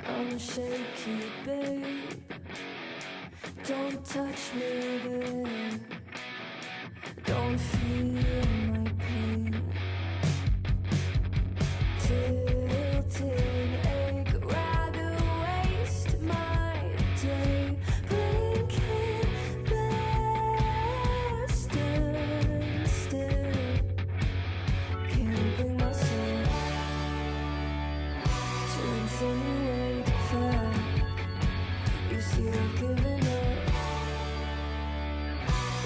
I'm shaky, babe. Don't touch me there. Don't feel my pain. Tilting ache, rather waste my day blinking bare, stand still. Can't bring myself to insinuate fact. You see, I've given up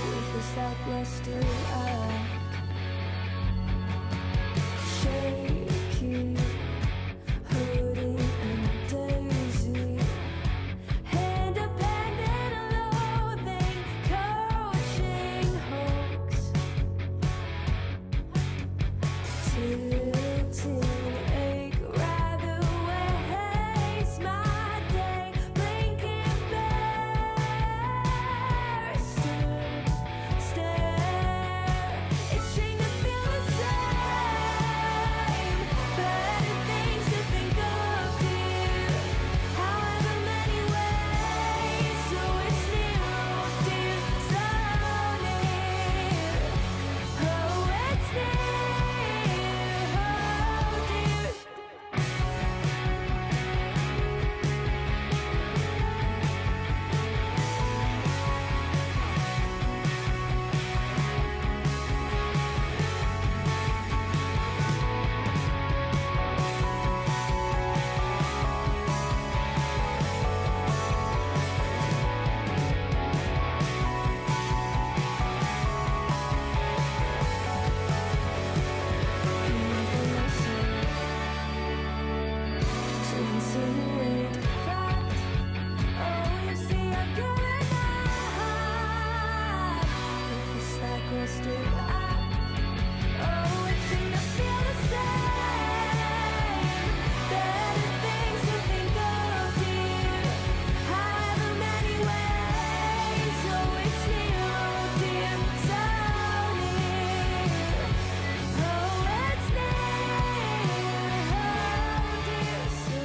with this lackluster act. Shaky, hurting and daisy, independent loathing, coaching hoax, tilting ache, rather waste my day blinking bare, stare, itching to feel the same, better things to think of, dear, however many ways, so it's near, oh dear, so near, oh it's near, oh dear. To insinuate fact. Oh, you see, I've given up with this lackluster act. Oh, itching to feel the same, better things to think of, dear, however many ways, so it's near, oh dear, so near, oh it's near, oh dear, so.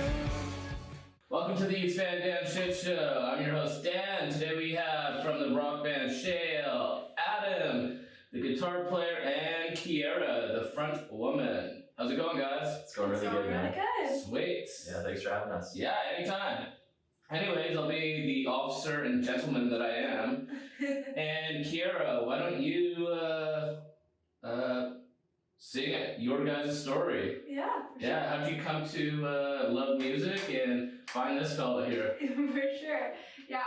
Welcome to the East Van Dan Shit Show. I'm your host Dan. Today we have from the rock band Shale, Adam, the guitar player, and Kiarra, the front woman. How's it going, guys? It's going really good, man. good. Sweet. Yeah, thanks for having us. Yeah, anytime. Anyways, I'll be the officer and gentleman that I am. And Kiarra, why don't you sing your guys' story? Yeah, for sure. Yeah, how'd you come to love music and find this fella here? For sure. Yeah,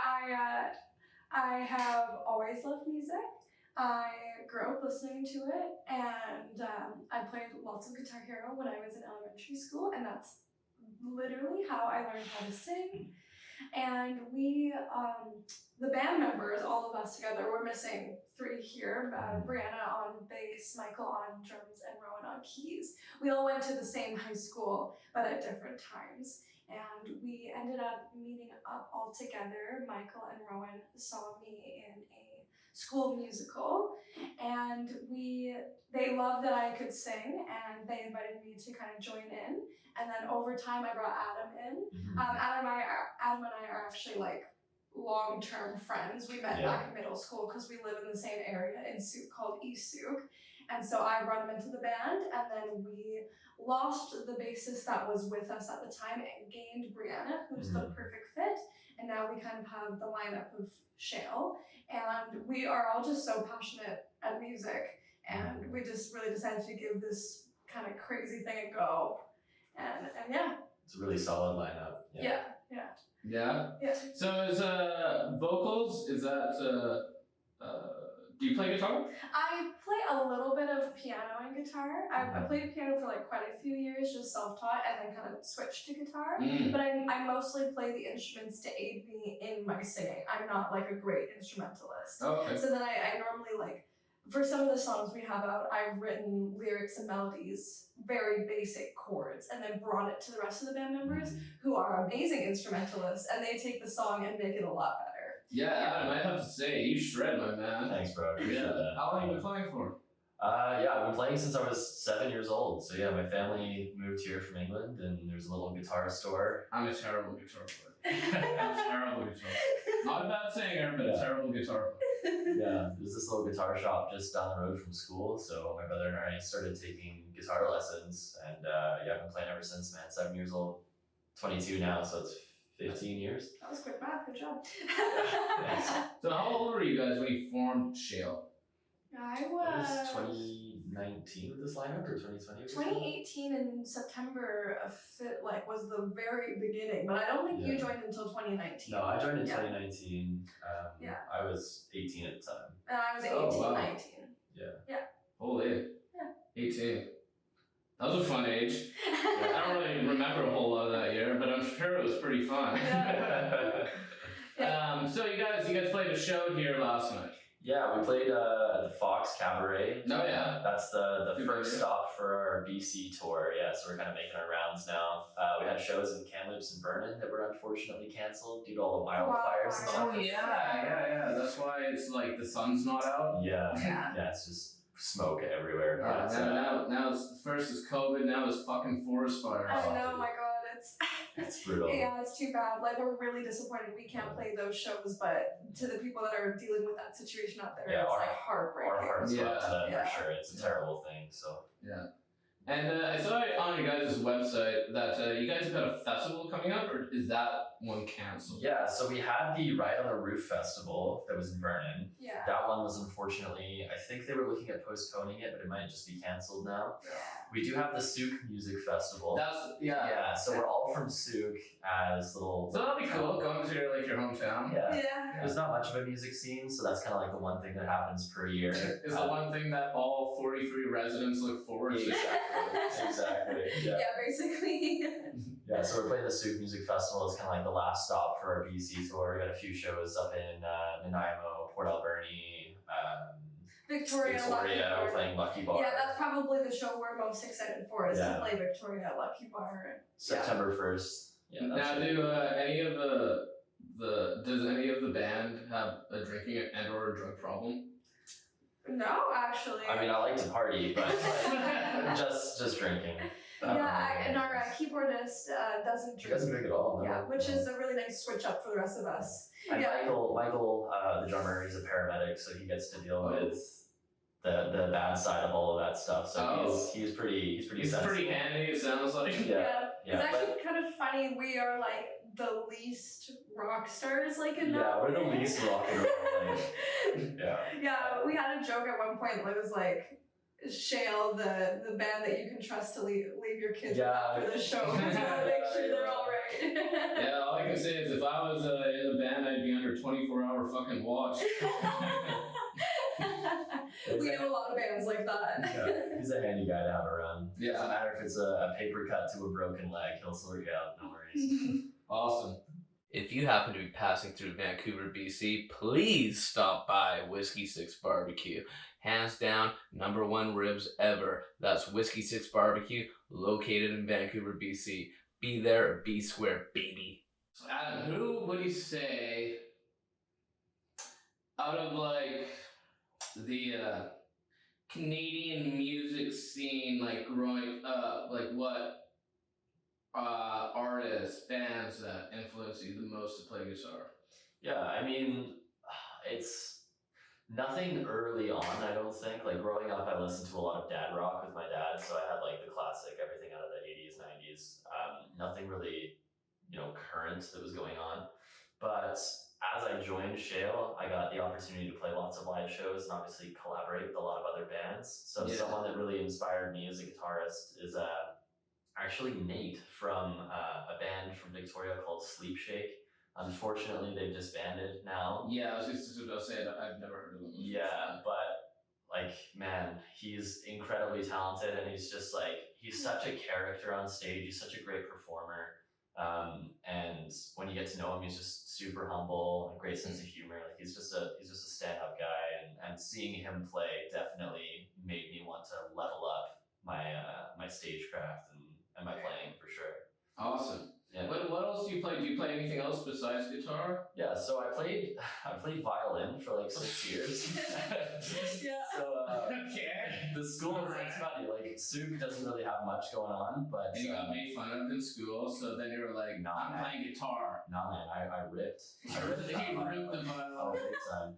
I have always loved music. I grew up listening to it, and I played lots of Guitar Hero when I was in elementary school, and that's literally how I learned how to sing. And we, the band members, all of us together, we're missing three here, Brianna on bass, Michael on drums, and Rowan on keys. We all went to the same high school, but at different times. And we ended up meeting up all together. Michael and Rowan saw me in a school musical, and they loved that I could sing, and they invited me to kind of join in. And then over time, I brought Adam in. Adam and I are actually like long-term friends. We met back in middle school because we live in the same area in Souk called East Souk. And so I brought him into the band, and then we lost the bassist that was with us at the time and gained Brianna, who's the perfect fit. And now we kind of have the lineup of Shale, and we are all just so passionate at music, and we just really decided to give this kind of crazy thing a go. And yeah. It's a really solid lineup. Yeah. Yeah. Yeah. So is vocals? Is that do you play guitar? I play a little bit of piano and guitar. I played piano for like quite a few years, just self-taught, and then kind of switched to guitar. Mm. But I mostly play the instruments to aid me in my singing. I'm not like a great instrumentalist. Oh, okay. So then I normally like, for some of the songs we have out, I've written lyrics and melodies, very basic chords, and then brought it to the rest of the band members who are amazing instrumentalists, and they take the song and make it a lot better. Yeah, Adam, I have to say, you shred, my man. Thanks, bro. I appreciate that. How long have you been playing for? Yeah, I've been playing since I was 7 years old. So yeah, my family moved here from England, and there's a little guitar store. I'm a terrible guitar player. I'm a terrible guitar player. Not a bad singer, but a terrible guitar player. Yeah, there's this little guitar shop just down the road from school. So my brother and I started taking guitar lessons, and yeah, I've been playing ever since, man. 7 years old, 22 now, so it's 15 years. That was quick math, good job. Thanks. So how old were you guys when you formed Shale? I It was was 2019 with this lineup, or 2020? 2018 in September was the very beginning, but I don't think you Yeah. joined until 2019. No, I joined in Yeah. 2019. Yeah. I was 18 at the time. And I was 18, Oh, wow. 19. Holy. Yeah. 18. That was a fun age. I don't really remember a whole lot of that year, but I'm sure it was pretty fun. Yeah. So you guys played a show here last night. Yeah, we played at the Fox Cabaret. Oh, yeah. That's the Good first idea. stop for our BC tour. Yeah, so we're kind of making our rounds now. We had shows in Kamloops and Vernon that were unfortunately canceled due to all the wildfires and stuff. Oh yeah. That's why it's like the sun's not out. Yeah, Yeah. yeah, it's just smoke everywhere. Yeah, But, now it's, first is COVID, now it's fucking forest fires. I know, my god, it's it's brutal. yeah, it's too bad. Like, we're really disappointed we can't play those shows, but to the people that are dealing with that situation out there, Yeah, it's our- like heartbreaking. Our hearts go out to them Yeah. for sure. It's a terrible thing. So Yeah. And I saw on your guys' website that you guys have got a festival coming up, or is that one canceled? yeah, so we had the Ride on the Roof festival that was in Vernon. Yeah. That one was unfortunately, I think they were looking at postponing it, but it might just be cancelled now. We do have the Souk Music Festival. Yeah, so we're all from Souk as little. So that'll be cool, going to your hometown. Yeah. Yeah. There's not much of a music scene, so that's kind of like the one thing that happens per year. Is the one thing that all 43 residents look forward to. Exactly. Yeah. Yeah, basically. Yeah, so we're playing the Souk Music Festival. It's kind of like the last stop for our BC tour. We got a few shows up in Nanaimo, Port Alberni, Victoria, Lucky Victoria. We're Bar. playing Lucky Bar. Yeah, that's probably the show we're most excited for, is Yeah. to play Victoria at Lucky Bar. September 1st. Yeah, Now, that's it. do any of does any of the band have a drinking and or a drug problem? No, actually. I mean, I like to party, but like, just drinking. And our keyboardist doesn't She drink. doesn't drink at all. No. Yeah, which is a really nice switch up for the rest of us. And Yeah. Michael, the drummer, he's a paramedic, so he gets to deal with the bad side of all of that stuff. So he's pretty He's sensitive. pretty handy, it sounds like. Yeah. It's actually kind of funny. We are like the least rock stars, like in that. Yeah, we're the way. least rock and roll. Yeah. Yeah, we had a joke at one point. It was like, Shale, the band that you can trust to leave your kids with Yeah. after the show. Just want to make sure they're all right. Yeah, all I can say is if I was in a band, I'd be under 24-hour fucking watch. We know a lot of bands like that. Yeah, he's a handy guy to have around. Yeah. Doesn't matter if it's a paper cut to a broken leg, he'll sort you out, no worries. Awesome. If you happen to be passing through Vancouver, BC, please stop by Whiskey 6 Barbecue. Hands down, #1 ribs ever. That's Whiskey 6 Barbecue, located in Vancouver, BC. Be there or be square, baby. So Adam, who would you say out of like the Canadian music scene, like growing up, like what artists, bands that influence you the most to play guitar? Yeah, I mean, it's nothing early on, I don't think. Like growing up, I listened to a lot of dad rock with my dad, so I had like the classic, everything out of the 80s, 90s. Nothing really, current that was going on. But as I joined Shale, I got the opportunity to play lots of live shows and obviously collaborate with a lot of other bands. So Yeah. someone that really inspired me as a guitarist is actually Nate from a band from Victoria called Sleep Shake. Unfortunately, they've disbanded now. Yeah, I was just about to say I've never heard of them. Yeah, but like, man, he's incredibly talented, and he's just like, he's such a character on stage. He's such a great performer. And when you get to know him, he's just super humble and great sense of humor. Like he's just a stand-up guy, and seeing him play definitely made me want to level up my stagecraft and my playing for sure. Awesome. Yeah. What else do you play? Do you play anything else besides guitar? Yeah, so I played violin for like 6 years. Yeah. So Okay. the school is like funny. Like Suk doesn't really have much going on, but And you got made fun of in school, so then you were like, Nah, I'm man. playing guitar. nah, man, I ripped. I ripped He ripped the violin. Oh, big time.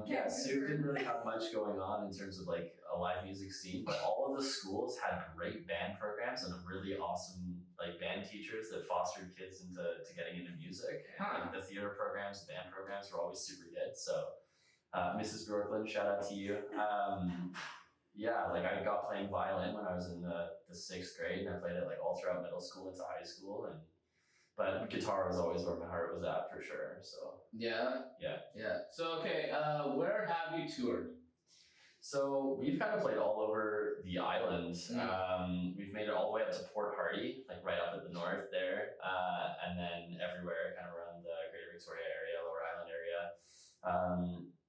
Yeah, Suk didn't really have much going on in terms of like a live music scene, but all of the schools had great band programs and really awesome like band teachers that fostered kids into getting into music. And like, the theater programs, band programs were always super good. So, Mrs. Brooklyn, shout out to you. Yeah, like I got playing violin when I was in the 6th grade, and I played it like all throughout middle school into high school, but guitar was always where my heart was at for sure. So Yeah. So okay, where have you toured? So we've kind of played all over the island. We've made it all the way up to Port Hardy, like right up at the north there, and then everywhere kind of around the Greater Victoria area, Lower Island area.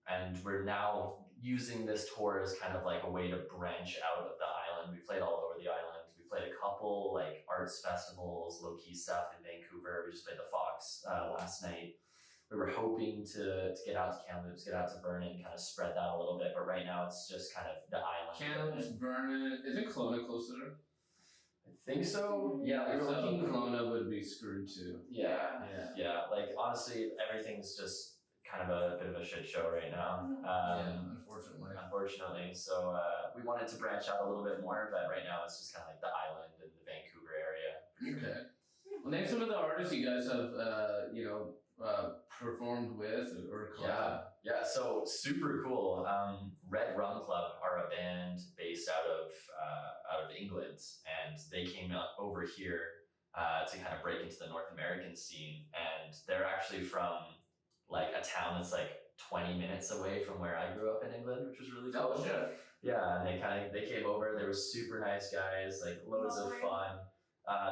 And we're now using this tour as kind of like a way to branch out of the island. We played all over the island. We played a couple like arts festivals, low-key stuff in Vancouver. We just played the Fox last night. We were hoping to get out to Kamloops, get out to Vernon, kind of spread that a little bit, but right now it's just kind of the island. Kamloops, Vernon. Isn't Kelowna closer? I think so. Yeah, we were So looking. Kelowna would be screwed too. Yeah, Yeah. yeah. Like honestly, everything's just kind of a bit of a shit show right now. Unfortunately. So we wanted to branch out a little bit more, but right now it's just kind of like the island and the Vancouver area. Okay. Well, name some of the artists you guys have, performed with or collabed. Yeah. So super cool. Red Rum Club are a band based out of England, and they came over here to kind of break into the North American scene. And they're actually from like a town that's like 20 minutes away from where I grew up in England, which was really cool. Oh shit. Yeah, and they came over. They were super nice guys, like loads of fun.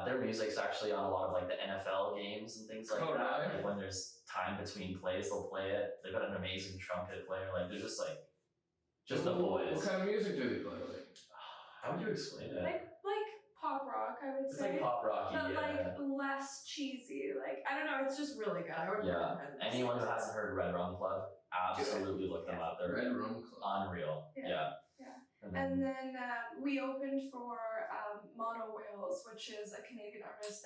Their music's actually on a lot of like the NFL games and things like that. Right. Like when there's time between plays, they'll play it. They've got an amazing trumpet player. Like they're just the boys. What kind of music do they play? Like? How would you explain it? Like pop rock, I would It's say. like pop rocky, But yeah. like less cheesy. Like I don't know, it's just really good. I would Yeah. recommend. Anyone who hasn't heard Red Rum Club, absolutely look them up. They're Red Rum Club. unreal. Yeah. Yeah. And then we opened for Mono Whales, which is a Canadian artist.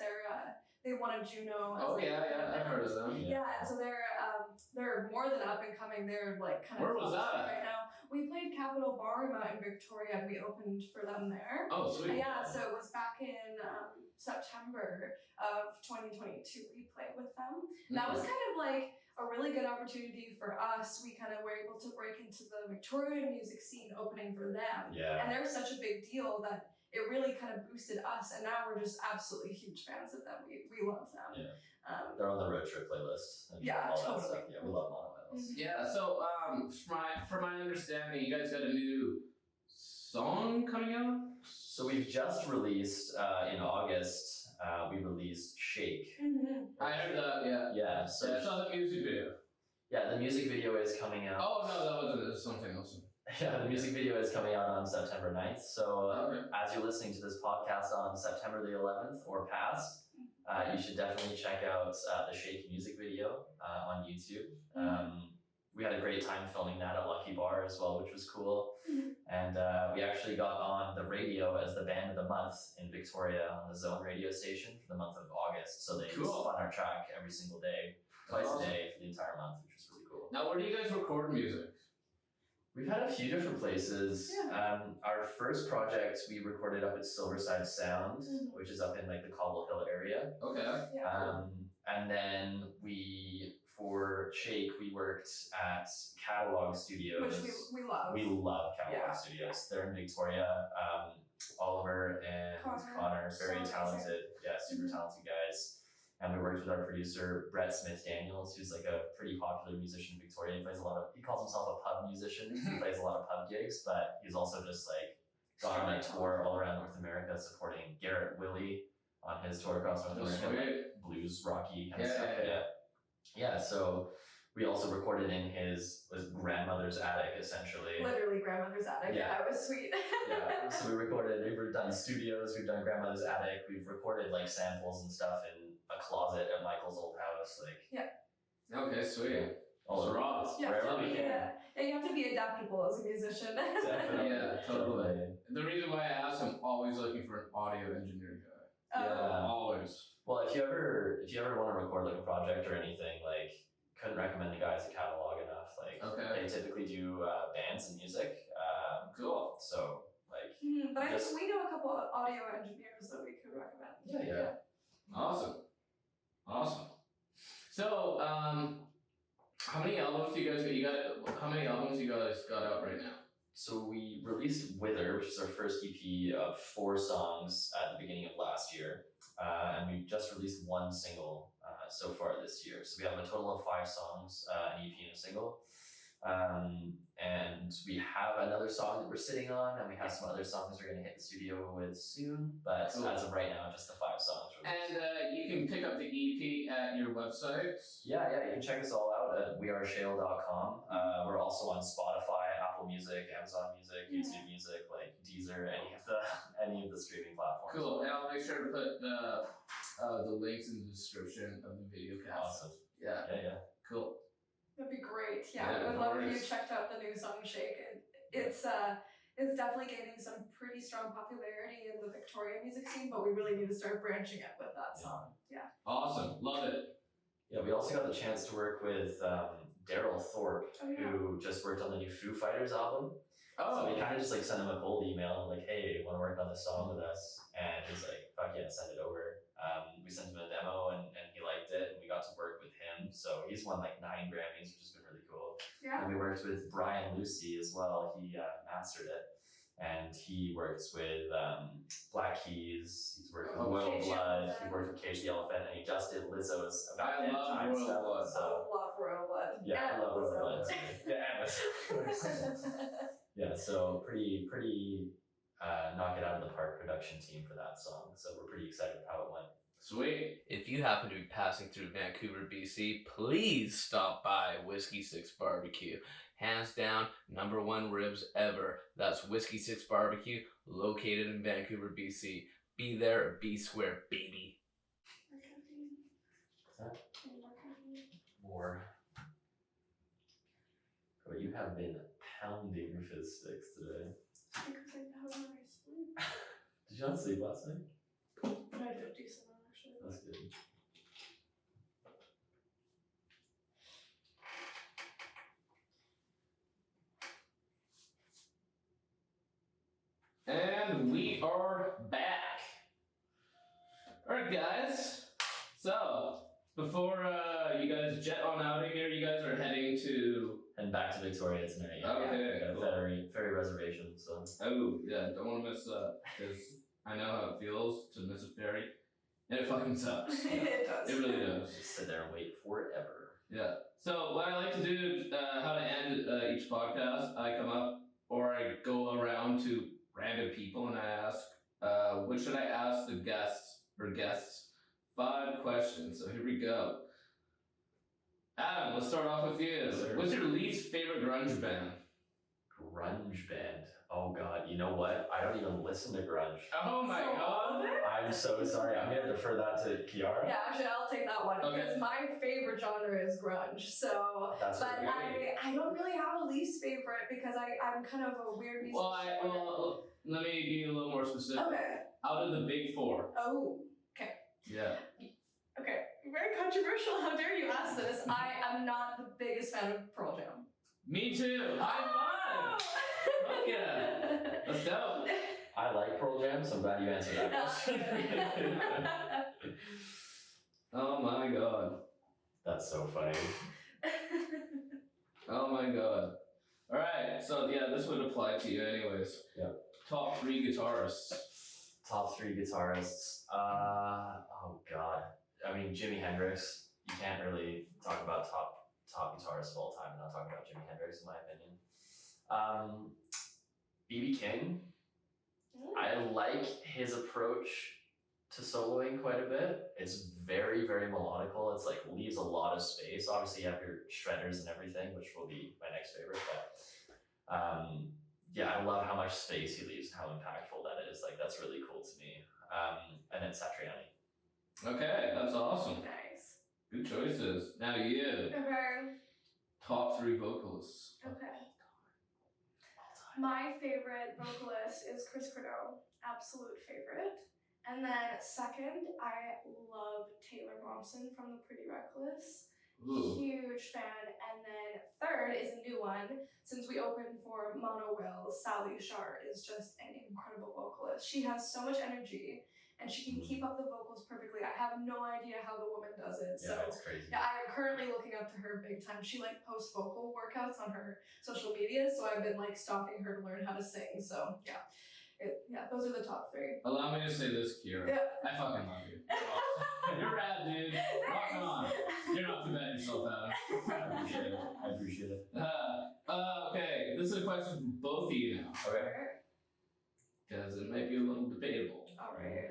They won a Juno. Oh yeah, I've heard of them. Yeah, and so they're more than up and coming. They're like kind of Where was that? right now. We played Capitol Ballroom out in Victoria, and we opened for them there. Oh sweet. Yeah, so it was back in September of 2022. We played with them. And that was kind of like a really good opportunity for us. We kind of were able to break into the Victorian music scene opening for them. Yeah. And they're such a big deal that it really kind of boosted us. And now we're just absolutely huge fans of them. We love them. Yeah. They're on the road trip playlist. And Yeah, all that totally. stuff. Yeah, we love Mono Whales. Yeah. So from my understanding, you guys got a new song coming out. So we've just released in August. We released Shake. I heard that. Yeah. Yeah. I So saw the music video. yeah, the music video is coming out. Oh no, that wasn't. It was something else. Yeah, the music video is coming out on September 9th. So Okay. as you're listening to this podcast on September the 11th or past, you should definitely check out the Shake music video on YouTube. We had a great time filming that at Lucky Bar as well, which was cool. And we actually got on the radio as the band of the month in Victoria on the Zone radio station for the month of August. So they Cool. spun our track every single day, twice Awesome. a day for the entire month, which was really cool. Now, where do you guys record music? We've had a few different places. Our first project we recorded up at Silverside Sound, which is up in like the Cobble Hill area. Okay. Yeah. And then we for Shake, we worked at Catalog Studios. Which we love. We love Catalog Yeah. Studios. They're in Victoria. Oliver and Connor, very so talented, super talented guys. And we worked with our producer Brett Smith Daniels, who's like a pretty popular musician in Victoria. He calls himself a pub musician. He plays a lot of pub gigs, but he's also just like gone on a tour all around North America supporting Garrett Willie on his tour across North America, like blues rocky kind of stuff. Yeah. So we also recorded in his grandmother's attic, essentially. Literally grandmother's attic. Yeah, it was sweet. Yeah. So we've done studios, we've done grandmother's attic, we've recorded like samples and stuff in a closet at Michael's old house, like. Okay, sweet. All over us, wherever we can. And you have to be adaptable as a musician. Definitely. Yeah, totally. The reason why I asked, I'm always looking for an audio engineer guy. Yeah. Always. Well, if you ever want to record like a project or anything, like couldn't recommend the guys at Catalog enough. Like they typically do bands and music. Cool. So like. But I think we know a couple of audio engineers that we could recommend. Yeah. Awesome. So, how many albums do you guys how many albums you guys got out right now? So we released Wither, which is our first EP of 4 songs at the beginning of last year. And we just released 1 single so far this year. So we have a total of 5 songs, an EP and a single. And we have another song that we're sitting on, and we have some other songs we're going to hit the studio with soon. But as of right now, just the 5 songs. And you can pick up the EP at your website. Yeah, you can check us all out at weareshale.com. We're also on Spotify, Apple Music, Amazon Music, YouTube Music, like Deezer, any of the streaming platforms. Cool, and I'll make sure to put the links in the description of the video cast. Awesome. Yeah. Cool. That'd be great. Yeah, Yeah, I would no love if you worries. checked out the new song Shake. It's definitely gaining some pretty strong popularity in the Victoria music scene, but we really need to start branching it with that song. Yeah. Awesome. Love it. Yeah, we also got the chance to work with Daryl Thorpe, who just worked on the new Foo Fighters album. So we kind of just like sent him a cold email, like, hey, want to work on this song with us? And he's like, fuck yeah, send it over. We sent him a demo and he liked it, and we got to work with him. So he's won like 9 Grammys, which has been really cool. Yeah. And we worked with Brian Lucy as well. He mastered it. And he works with Black Keys, he's worked with Royal Cage the Blood, Elephant. he worked with Cage the Elephant, and he just did Lizzo's About I Damn love Time Royal stuff. Blood. So, I love Royal Blood. yeah, I love Royal Blood too. Yeah, yeah, so pretty knock it out of the park production team for that song. So we're pretty excited how it went. Sweet. If you happen to be passing through Vancouver, BC, please stop by Whiskey 6 Barbecue. Hands down, #1 ribs ever. That's Whiskey 6 Barbecue, located in Vancouver, BC. Be there or be square, baby. More. But you have been pounding your fizz sticks today. Because I have a nice sleep. Did you not sleep last night? But I did a decent one actually. That's good. And we are back. Alright, guys. So, before you guys jet on out of here, you guys are heading to. And back to Victoria tonight. Okay, Got a cool. ferry reservation, so. Oh, yeah, don't want to miss that. Because I know how it feels to miss a ferry. And it fucking sucks. It does. It really does. Just sit there and wait forever. Yeah. So what I like to do, how to end each podcast, I come up or I go around to random people and I ask, what should I ask the guests? 5 questions. So here we go. Adam, let's start off with you. Yes, sir. What's your least favorite grunge band? Grunge band. Oh god, you know what? I don't even listen to grunge. Oh my So, god. I'm so sorry. I'm gonna defer that to Kiarra. Yeah, actually, I'll take that one Okay. because my favorite genre is grunge. So, That's but really I don't really have a least favorite because I'm kind of a weird music. Well, let me be a little more specific. Okay. Out of the big 4. Oh. Yeah. Okay. Very controversial. How dare you ask this? I am not the biggest fan of Pearl Jam. Me too. High five. Fuck yeah. Let's go. I like Pearl Jam, so I'm glad you answered that question. Oh my god. That's so funny. Oh my god. Alright, so yeah, this would apply to you anyways. Yeah. Top 3 guitarists. Top 3 guitarists. Oh god. I mean, Jimi Hendrix. You can't really talk about top guitarists of all time and not talk about Jimi Hendrix, in my opinion. B.B. King. I like his approach to soloing quite a bit. It's very, very melodical. It's like leaves a lot of space. Obviously, you have your shredders and everything, which will be my next favorite. But yeah, I love how much space he leaves and how impactful that is. Like, that's really cool to me. And then Satriani. Okay, that's awesome. Nice. Good choices. Now you. Okay. Top 3 vocalists. Okay. My favorite vocalist is Chris Cordeau. Absolute favorite. And then second, I love Taylor Momsen from The Pretty Reckless. Ooh. Huge fan. And then third is a new one. Since we opened for Mono Will, Sally Shar is just an incredible vocalist. She has so much energy and she can keep up the vocals perfectly. I have no idea how the woman does it. Yeah, So it's crazy. yeah, I'm currently looking up to her big time. She like posts vocal workouts on her social media, so I've been like stalking her to learn how to sing. So yeah. Those are the top 3. Allow me to say this, Kiarra. Yeah. I fucking love you. You're rad, dude. Rock on. You're not too bad yourself, Adam. I appreciate it. Okay, this is a question for both of you now, Okay. because it might be a little debatable. Alright.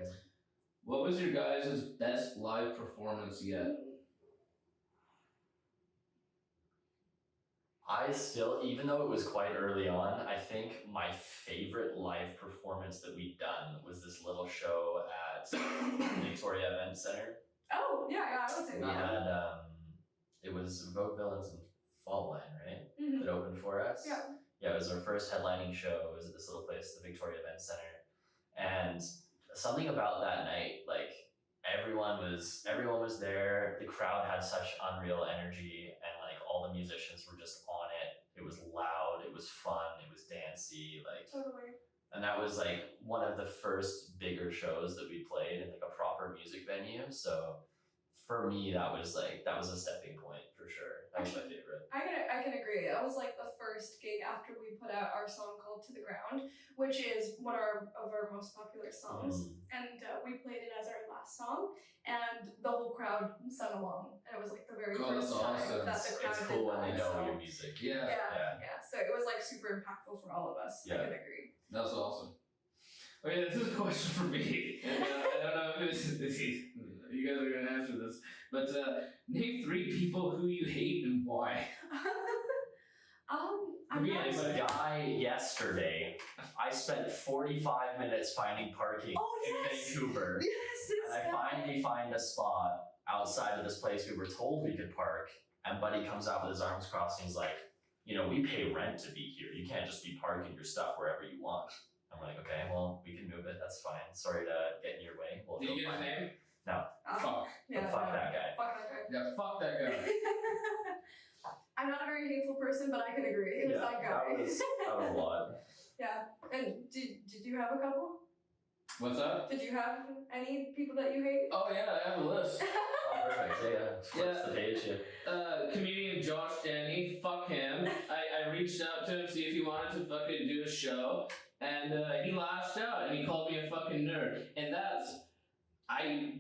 What was your guys' best live performance yet? I still, even though it was quite early on, I think my favorite live performance that we'd done was this little show at Victoria Event Center. Oh, yeah, I would say We that. had, it was Vogue Villains and Fault Line, right? Mhm. That opened for us. Yeah. Yeah, it was our first headlining show. It was at this little place, the Victoria Event Center. And something about that night, like everyone was there. The crowd had such unreal energy, and like all the musicians were just on it. It was loud, it was fun, it was dancey, like. Totally. And that was like one of the first bigger shows that we played in like a proper music venue. So for me, that was a stepping point for sure. That was my favorite. I can agree. That was like the first gig after we put out our song called To the Ground, which is one of our most popular songs. And we played it as our last song, and the whole crowd sang along. And it was like the very Oh, first that's time awesome. that the crowd It's cool did when they that, know so. your music. Yeah, Yeah. So it was like super impactful for all of us. I Yeah. can agree. that's awesome. Okay, this is a question for me. And, I don't know if you guys are going to answer this, but name 3 people who you hate and why. I'm Yeah, not This but- guy yesterday, I spent 45 minutes finding parking in Vancouver. Yes, And I finally find a spot outside of this place we were told we could park. And Buddy comes out with his arms crossed and he's like, we pay rent to be here. You can't just be parking your stuff wherever you want. And we're like, okay, well, we can move it. That's fine. Sorry to get in your way. We'll Did go you get his find it. name? Um, Fuck. Yeah, Fuck no. that guy. Fuck that guy. Yeah, fuck that guy. I'm not a very hateful person, but I can agree. It was that guy. That was a lot. Yeah. And did you have a couple? What's up? Did you have any people that you hate? Oh yeah, I have a list. Oh, perfect. Yeah. Flips Yeah. the page. Yeah. Comedian Josh Danny, fuck him. I reached out to him, see if he wanted to fucking do a show, and he lashed out and he called me a fucking nerd. And I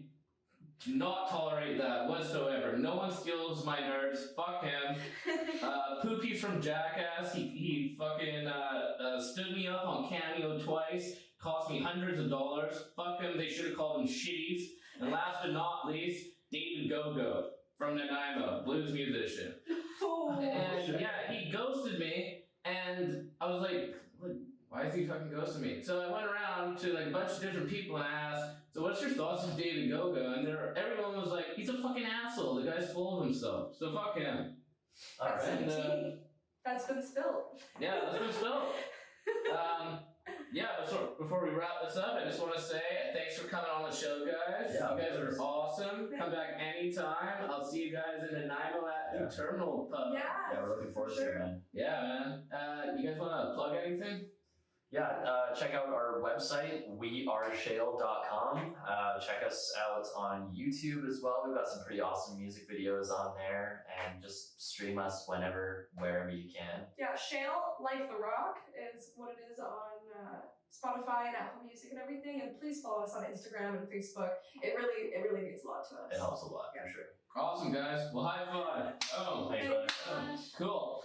do not tolerate that whatsoever. No one steals my nerds. Fuck him. Poopy from Jackass, he fucking stood me up on Cameo twice, cost me hundreds of dollars. Fuck him, they should have called him shitties. And last but not least, David Go-Go from Nanaimo, blues musician. And yeah, he ghosted me, and I was like, why is he fucking ghosting me? So I went around to like a bunch of different people and I asked, so what's your thoughts on David Go-Go? And everyone was like, he's a fucking asshole. The guy's full of himself. So fuck him. All That's right. some tea. That's been spilled. Yeah, that's been spilled. Yeah, before we wrap this up, I just want to say thanks for coming on the show, guys. Yeah, You guys are thanks. awesome. Come back anytime. I'll see you guys in Nanaimo at Yeah. the Terminal Pub. Yeah, we're looking forward to Sure. it, man. Yeah, man. You guys want to plug anything? check out our website, weareshale.com. Check us out on YouTube as well. We've got some pretty awesome music videos on there, and just stream us whenever, wherever you can. Yeah, Shale Life the Rock is what it is on Spotify and Apple Music and everything. And please follow us on Instagram and Facebook. It really means a lot to us. It helps a lot, for sure. Awesome, guys. Well, high five. Oh, Thanks, Thank brother. you so much. cool.